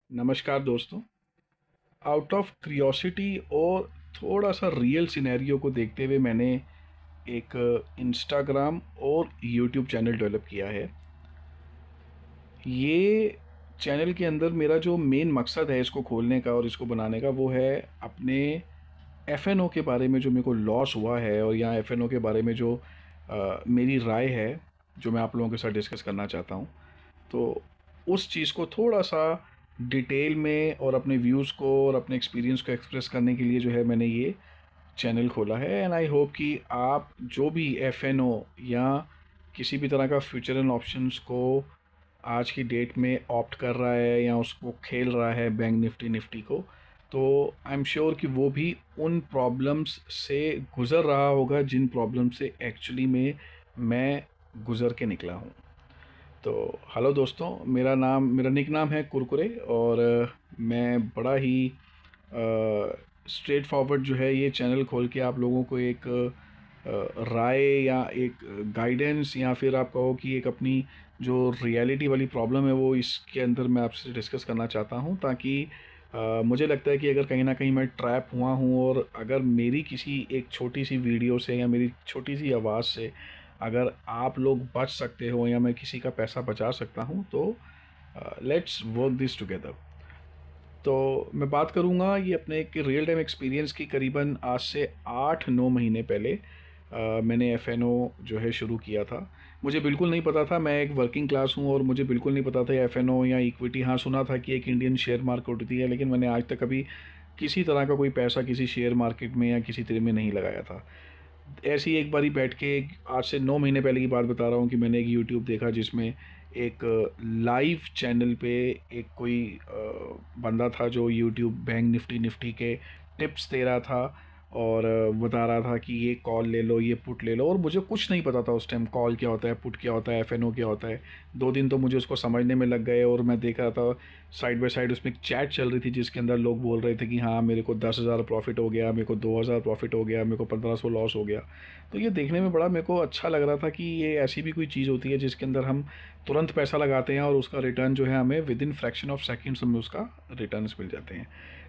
नमस्कार दोस्तों। Out of curiosity और थोड़ा सा रियल सिनेरियो को देखते हुए मैंने एक इंस्टाग्राम और यूट्यूब चैनल डेवलप किया है। ये चैनल के अंदर मेरा जो मेन मकसद है इसको खोलने का और इसको बनाने का, वो है अपने एफ के बारे में जो मेरे को लॉस हुआ है, और यहाँ एफ के बारे में जो मेरी राय है जो मैं आप लोगों के साथ डिस्कस करना चाहता हूँ। तो उस चीज़ को थोड़ा सा डिटेल में और अपने व्यूज़ को और अपने एक्सपीरियंस को एक्सप्रेस करने के लिए जो है मैंने ये चैनल खोला है। एंड आई होप कि आप जो भी एफ या किसी भी तरह का फ्यूचर एंड ऑप्शंस को आज की डेट में ऑप्ट कर रहा है या उसको खेल रहा है बैंक निफ्टी को, तो आई एम श्योर कि वो भी उन प्रॉब्लम्स से गुज़र रहा होगा जिन प्रॉब्लम से एक्चुअली में मैं गुज़र के निकला हूँ। तो हेलो दोस्तों, मेरा निक नाम है कुरकुरे, और मैं बड़ा ही स्ट्रेट फॉरवर्ड जो है ये चैनल खोल के आप लोगों को एक राय या एक गाइडेंस या फिर आप कहो कि एक अपनी जो रियलिटी वाली प्रॉब्लम है वो इसके अंदर मैं आपसे डिस्कस करना चाहता हूँ, ताकि मुझे लगता है कि अगर कहीं ना कहीं मैं ट्रैप हुआ हूँ और अगर मेरी किसी एक छोटी सी वीडियो से या मेरी छोटी सी आवाज़ से अगर आप लोग बच सकते हो या मैं किसी का पैसा बचा सकता हूँ, तो लेट्स वर्क दिस टुगेदर। तो मैं बात करूँगा ये अपने एक रियल टाइम एक्सपीरियंस की। करीबन आज से 8-9 महीने पहले मैंने एफ जो है शुरू किया था। मुझे बिल्कुल नहीं पता था, मैं एक वर्किंग क्लास हूँ और मुझे बिल्कुल नहीं पता था एफ या इक्विटी। हाँ, सुना था कि एक इंडियन शेयर मार्केट होती है, लेकिन मैंने आज तक कभी किसी तरह का कोई पैसा किसी शेयर मार्केट में या किसी तरह में नहीं लगाया था। ऐसे ही एक बारी बैठ के, आज से 9 महीने पहले की बात बता रहा हूँ, कि मैंने एक यूट्यूब देखा जिसमें एक लाइव चैनल पे एक कोई बंदा था जो यूट्यूब बैंक निफ्टी के टिप्स दे रहा था और बता रहा था कि ये कॉल ले लो, ये पुट ले लो। और मुझे कुछ नहीं पता था उस टाइम कॉल क्या होता है, पुट क्या होता है, एफ क्या होता है। 2 दिन तो मुझे उसको समझने में लग गए, और मैं देख रहा था साइड बाय साइड उसमें एक चैट चल रही थी जिसके अंदर लोग बोल रहे थे कि हाँ मेरे को 10,000 प्रॉफिट हो गया, मेरे को 2,000 प्रॉफिट हो गया, मेरे को 1,500 लॉस हो गया। तो ये देखने में बड़ा मेरे को अच्छा लग रहा था कि ये ऐसी भी कोई चीज़ होती है जिसके अंदर हम तुरंत पैसा लगाते हैं और उसका रिटर्न जो है हमें with in fraction of seconds हमें उसका रिटर्न्स मिल जाते हैं।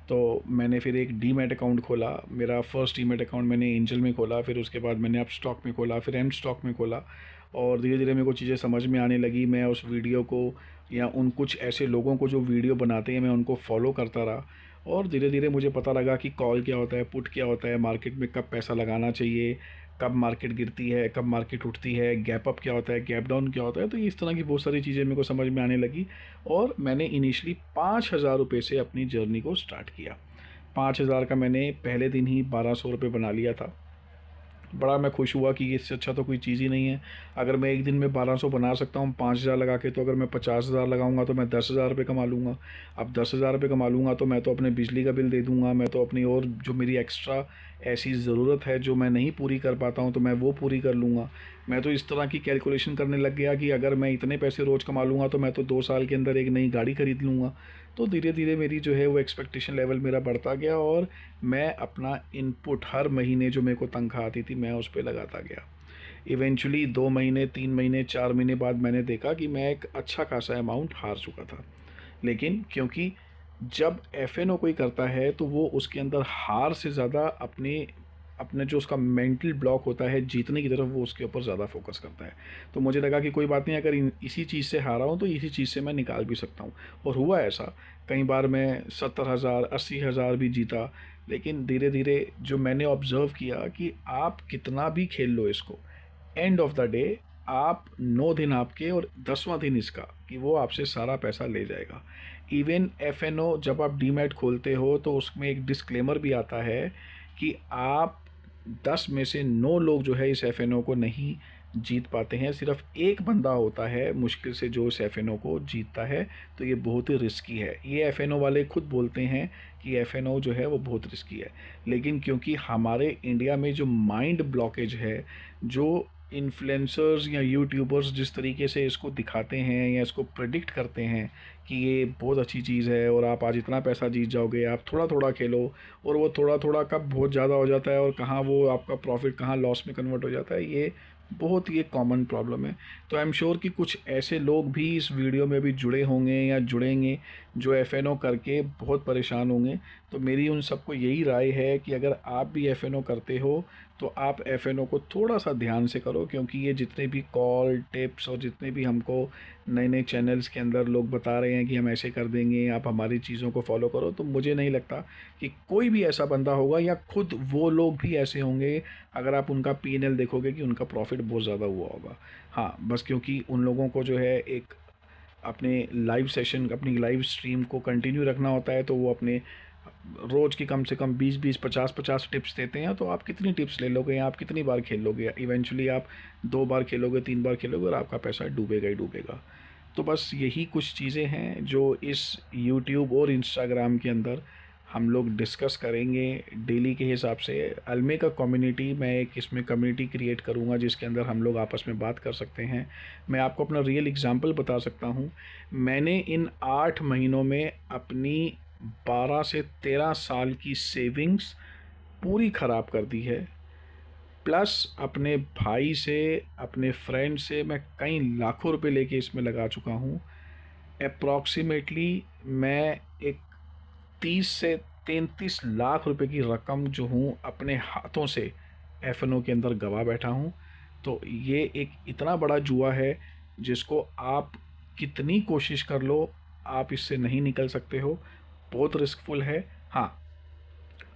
तो मैंने फिर एक डीमैट अकाउंट खोला। मेरा फर्स्ट डीमैट अकाउंट मैंने एंजल में खोला, फिर उसके बाद मैंने अप स्टॉक में खोला, फिर एम स्टॉक में खोला। और धीरे धीरे मेरे को चीज़ें समझ में आने लगी। मैं उस वीडियो को या उन कुछ ऐसे लोगों को जो वीडियो बनाते हैं मैं उनको फॉलो करता रहा, और धीरे धीरे मुझे पता लगा कि कॉल क्या होता है, पुट क्या होता है, मार्केट में कब पैसा लगाना चाहिए, कब मार्केट गिरती है, कब मार्केट उठती है, गैप अप क्या होता है, गैप डाउन क्या होता है। तो इस तरह की बहुत सारी चीज़ें मेरे को समझ में आने लगी, और मैंने इनिशियली 5,000 रुपये से अपनी जर्नी को स्टार्ट किया। 5,000 का मैंने पहले दिन ही 1,200 रुपये बना लिया था। बड़ा मैं खुश हुआ कि इससे अच्छा तो कोई चीज़ ही नहीं है। अगर मैं एक दिन में 1,200 बना सकता हूँ 5,000 लगा के, तो अगर मैं 50,000 लगाऊंगा तो मैं 10,000 रुपये कमा लूँगा। अब 10,000 रुपये कमा लूँगा तो मैं तो अपने बिजली का बिल दे दूँगा, मैं तो अपनी और जो मेरी एक्स्ट्रा ऐसी ज़रूरत है जो मैं नहीं पूरी कर पाता हूँ तो मैं वो पूरी कर लूँगा। मैं तो इस तरह की कैलकुलेशन करने लग गया कि अगर मैं इतने पैसे रोज़ कमा लूँगा तो मैं तो 2 साल के अंदर एक नई गाड़ी खरीद लूँगा। तो धीरे धीरे मेरी जो है वो एक्सपेक्टेशन लेवल मेरा बढ़ता गया, और मैं अपना इनपुट हर महीने जो मेरे को तनख्वाह आती थी मैं उस पर लगाता गया। इवेंचुअली 2 महीने, 3 महीने, 4 महीने बाद मैंने देखा कि मैं एक अच्छा खासा अमाउंट हार चुका था। लेकिन क्योंकि जब एफ कोई करता है तो वो उसके अंदर हार से ज़्यादा अपने अपने जो उसका मेंटल ब्लॉक होता है जीतने की तरफ, वो उसके ऊपर ज़्यादा फोकस करता है। तो मुझे लगा कि कोई बात नहीं, अगर इसी चीज़ से हारा हूँ तो इसी चीज़ से मैं निकाल भी सकता हूँ। और हुआ ऐसा, कई बार मैं 70,000, 80,000 भी जीता। लेकिन धीरे धीरे जो मैंने ऑब्ज़र्व किया कि आप कितना भी खेल लो इसको, एंड ऑफ द डे आप 9 दिन आपके और 10वां दिन इसका कि वो आपसे सारा पैसा ले जाएगा। इवन एफ जब आप डीमैट खोलते हो तो उसमें एक डिस्क्लेमर भी आता है कि आप 10 में से 9 लोग जो है इस एफ को नहीं जीत पाते हैं, सिर्फ एक बंदा होता है मुश्किल से जो इस एफ को जीतता है। तो ये बहुत ही रिस्की है। ये एफ वाले खुद बोलते हैं कि एफ जो है वो बहुत रिस्की है। लेकिन क्योंकि हमारे इंडिया में जो माइंड ब्लॉकेज है, जो इन्फ्लुएंसर्स या यूट्यूबर्स जिस तरीके से इसको दिखाते हैं या इसको प्रेडिक्ट करते हैं कि ये बहुत अच्छी चीज़ है और आप आज इतना पैसा जीत जाओगे, आप थोड़ा थोड़ा खेलो, और वो थोड़ा थोड़ा कब बहुत ज़्यादा हो जाता है और कहाँ वो आपका प्रॉफिट कहाँ लॉस में कन्वर्ट हो जाता है, ये बहुत ही एक कॉमन प्रॉब्लम है। तो आई एम श्योर कि कुछ ऐसे लोग भी इस वीडियो में भी जुड़े होंगे या जुड़ेंगे जो एफ करके बहुत परेशान होंगे। तो मेरी उन सबको यही राय है कि अगर आप भी एफ करते हो तो आप एफ को थोड़ा सा ध्यान से करो, क्योंकि ये जितने भी कॉल टिप्स और जितने भी हमको नए नए चैनल्स के अंदर लोग बता रहे हैं कि हम ऐसे कर देंगे, आप हमारी चीज़ों को फॉलो करो, तो मुझे नहीं लगता कि कोई भी ऐसा बंदा होगा या खुद वो लोग भी ऐसे होंगे। अगर आप उनका P&L देखोगे कि उनका प्रॉफिट बहुत ज़्यादा हुआ होगा। हाँ, बस क्योंकि उन लोगों को जो है एक अपने लाइव सेशन, अपनी लाइव स्ट्रीम को कंटिन्यू रखना होता है, तो वो अपने रोज़ की कम से कम 20-20 50-50 टिप्स देते हैं। तो आप कितनी टिप्स ले लोगे या आप कितनी बार खेल लोगे? इवेंचुअली आप 2 बार खेलोगे, 3 बार खेलोगे और आपका पैसा डूबेगा ही डूबेगा। तो बस यही कुछ चीज़ें हैं जो इस यूट्यूब और इंस्टाग्राम के अंदर हम लोग डिस्कस करेंगे डेली के हिसाब से। अलमे का कम्युनिटी, मैं एक इसमें कम्युनिटी क्रिएट करूँगा जिसके अंदर हम लोग आपस में बात कर सकते हैं। मैं आपको अपना रियल एग्जांपल बता सकता हूँ। मैंने इन 8 महीनों में अपनी 12 से 13 साल की सेविंग्स पूरी ख़राब कर दी है। प्लस अपने भाई से, अपने फ्रेंड से मैं कई लाखों रुपए लेके इसमें लगा चुका हूँ। अप्रॉक्सीमेटली मैं एक 30 से 33 लाख रुपए की रकम जो हूँ अपने हाथों से एफ के अंदर गवा बैठा हूँ। तो ये एक इतना बड़ा जुआ है जिसको आप कितनी कोशिश कर लो, आप इससे नहीं निकल सकते हो। बहुत रिस्कफुल है। हाँ,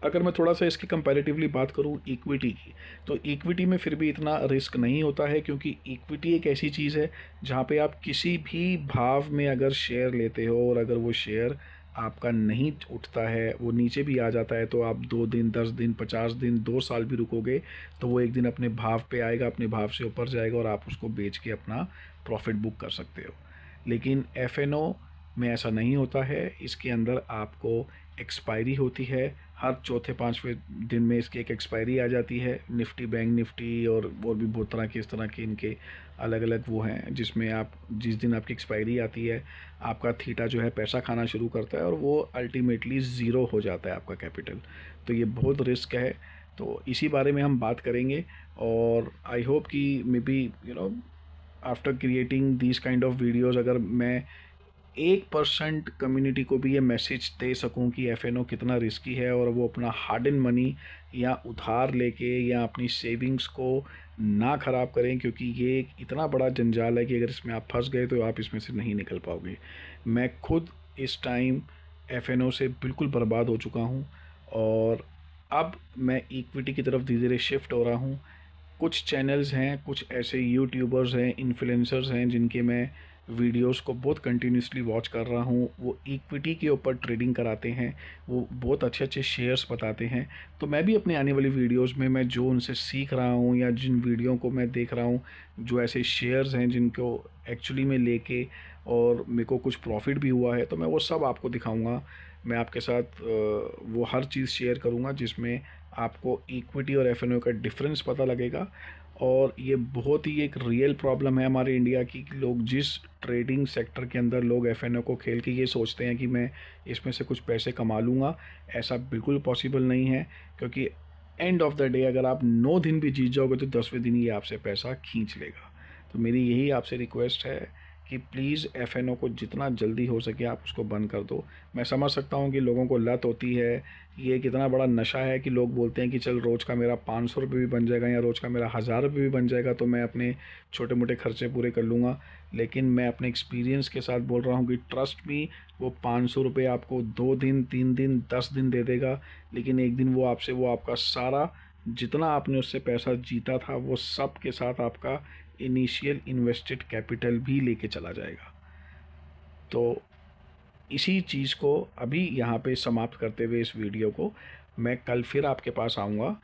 अगर मैं थोड़ा सा इसकी कंपैरेटिवली बात करूँ इक्विटी की, तो इक्विटी में फिर भी इतना रिस्क नहीं होता है, क्योंकि इक्विटी एक ऐसी चीज़ है जहाँ पे आप किसी भी भाव में अगर शेयर लेते हो और अगर वो शेयर आपका नहीं उठता है, वो नीचे भी आ जाता है, तो आप 2 दिन, 10 दिन, 50 दिन, 2 साल भी रुकोगे तो वो एक दिन अपने भाव पे आएगा, अपने भाव से ऊपर जाएगा और आप उसको बेच के अपना प्रॉफिट बुक कर सकते हो। लेकिन एफ में ऐसा नहीं होता है। इसके अंदर आपको एक्सपायरी होती है, हर चौथे पाँचवें दिन में इसकी एक एक्सपायरी आ जाती है। निफ्टी, बैंक निफ्टी और भी बहुत तरह के इस तरह के इनके अलग अलग वो हैं, जिसमें आप जिस दिन आपकी एक्सपायरी आती है आपका थीटा जो है पैसा खाना शुरू करता है और वो अल्टीमेटली ज़ीरो हो जाता है आपका कैपिटल। तो ये बहुत रिस्क है। तो इसी बारे में हम बात करेंगे और आई होप कि may be after creating this kind of videos, अगर मैं 1% कम्युनिटी को भी ये मैसेज दे सकूं कि एफ कितना रिस्की है और वो अपना हार्ड एंड मनी या उधार लेके या अपनी सेविंग्स को ना ख़राब करें, क्योंकि ये एक इतना बड़ा जंजाल है कि अगर इसमें आप फंस गए तो आप इसमें से नहीं निकल पाओगे। मैं खुद इस टाइम एफ से बिल्कुल बर्बाद हो चुका हूँ और अब मैं इक्विटी की तरफ धीरे धीरे शिफ्ट हो रहा हूँ। कुछ चैनल्स हैं, कुछ ऐसे यूट्यूबर्स हैं, इन्फ्लुएंसर्स हैं जिनके मैं वीडियोस को बहुत कंटिन्यूसली वॉच कर रहा हूँ। वो इक्विटी के ऊपर ट्रेडिंग कराते हैं, वो बहुत अच्छे अच्छे शेयर्स बताते हैं। तो मैं भी अपने आने वाली वीडियोस में मैं जो उनसे सीख रहा हूँ या जिन वीडियो को मैं देख रहा हूँ, जो ऐसे शेयर्स हैं जिनको एक्चुअली में लेके और मेरे को कुछ प्रॉफिट भी हुआ है, तो मैं वो सब आपको दिखाऊँगा। मैं आपके साथ वो हर चीज़ शेयर करूँगा जिसमें आपको इक्विटी और एफ का डिफरेंस पता लगेगा। और ये बहुत ही एक रियल प्रॉब्लम है हमारे इंडिया की कि लोग जिस ट्रेडिंग सेक्टर के अंदर लोग एफ को खेल के ये सोचते हैं कि मैं इसमें से कुछ पैसे कमा लूँगा, ऐसा बिल्कुल पॉसिबल नहीं है। क्योंकि एंड ऑफ द डे अगर आप 9 दिन भी जीत जाओगे तो 10वें दिन ही आपसे पैसा खींच लेगा। तो मेरी यही आपसे रिक्वेस्ट है कि प्लीज़ एफ को जितना जल्दी हो सके आप उसको बंद कर दो। मैं समझ सकता हूँ कि लोगों को लत होती है, ये कितना बड़ा नशा है कि लोग बोलते हैं कि चल रोज़ का मेरा 500 रुपये भी बन जाएगा या रोज़ का मेरा 1000 रुपये भी बन जाएगा तो मैं अपने छोटे मोटे खर्चे पूरे कर लूँगा। लेकिन मैं अपने एक्सपीरियंस के साथ बोल रहा हूँ कि ट्रस्ट मी, वो 500 रुपये आपको 2 दिन, 3 दिन, 10 दिन दे देगा, लेकिन एक दिन वो आपसे वो आपका सारा जितना आपने उससे पैसा जीता था वो सब के साथ आपका इनिशियल इन्वेस्टेड कैपिटल भी लेके चला जाएगा। तो इसी चीज़ को अभी यहाँ पे समाप्त करते हुए इस वीडियो को मैं कल फिर आपके पास आऊँगा।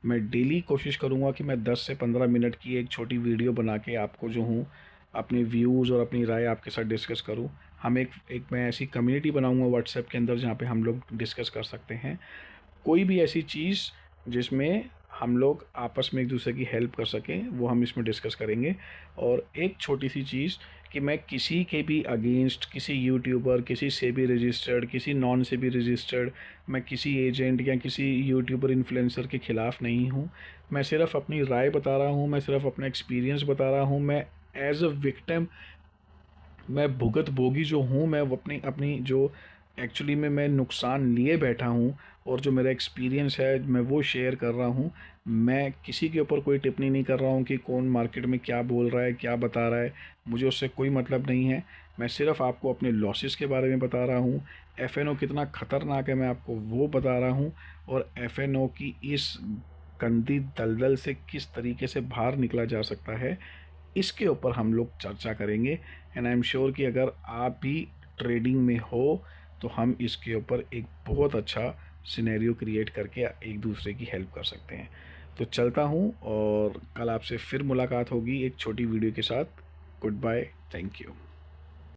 मैं डेली कोशिश करूँगा कि मैं 10 से 15 मिनट की एक छोटी वीडियो बना के आपको जो हूँ अपने व्यूज़ और अपनी राय आपके साथ डिस्कस करूँ। हम एक मैं ऐसी कम्युनिटी बनाऊँगा व्हाट्सएप के अंदर जहाँ पे हम लोग डिस्कस कर सकते हैं कोई भी ऐसी चीज़ जिसमें हम लोग आपस में एक दूसरे की हेल्प कर सकें, वो हम इसमें डिस्कस करेंगे। और एक छोटी सी चीज़ कि मैं किसी के भी अगेंस्ट, किसी यूट्यूबर, किसी सेबी रजिस्टर्ड, किसी नॉन सेबी रजिस्टर्ड, मैं किसी एजेंट या किसी यूट्यूबर इन्फ्लुएंसर के ख़िलाफ़ नहीं हूँ। मैं सिर्फ़ अपनी राय बता रहा हूँ, मैं सिर्फ़ अपना एक्सपीरियंस बता रहा हूँ। मैं एज़ अ विक्टिम, मैं भुगतभोगी जो हूँ, मैं वो अपनी अपनी जो एक्चुअली में मैं नुकसान लिए बैठा हूँ और जो मेरा एक्सपीरियंस है मैं वो शेयर कर रहा हूँ। मैं किसी के ऊपर कोई टिप्पणी नहीं कर रहा हूँ कि कौन मार्केट में क्या बोल रहा है, क्या बता रहा है, मुझे उससे कोई मतलब नहीं है। मैं सिर्फ़ आपको अपने लॉसेस के बारे में बता रहा हूँ। एफ.एन.ओ कितना ख़तरनाक है मैं आपको वो बता रहा हूँ, और एफ.एन.ओ की इस गंदी दलदल से किस तरीके से बाहर निकला जा सकता है, इसके ऊपर हम लोग चर्चा करेंगे। एंड आई एम श्योर कि अगर आप भी ट्रेडिंग में हो तो हम इसके ऊपर एक बहुत अच्छा सिनेरियो क्रिएट करके एक दूसरे की हेल्प कर सकते हैं। तो चलता हूँ और कल आपसे फिर मुलाकात होगी एक छोटी वीडियो के साथ। Goodbye, thank you.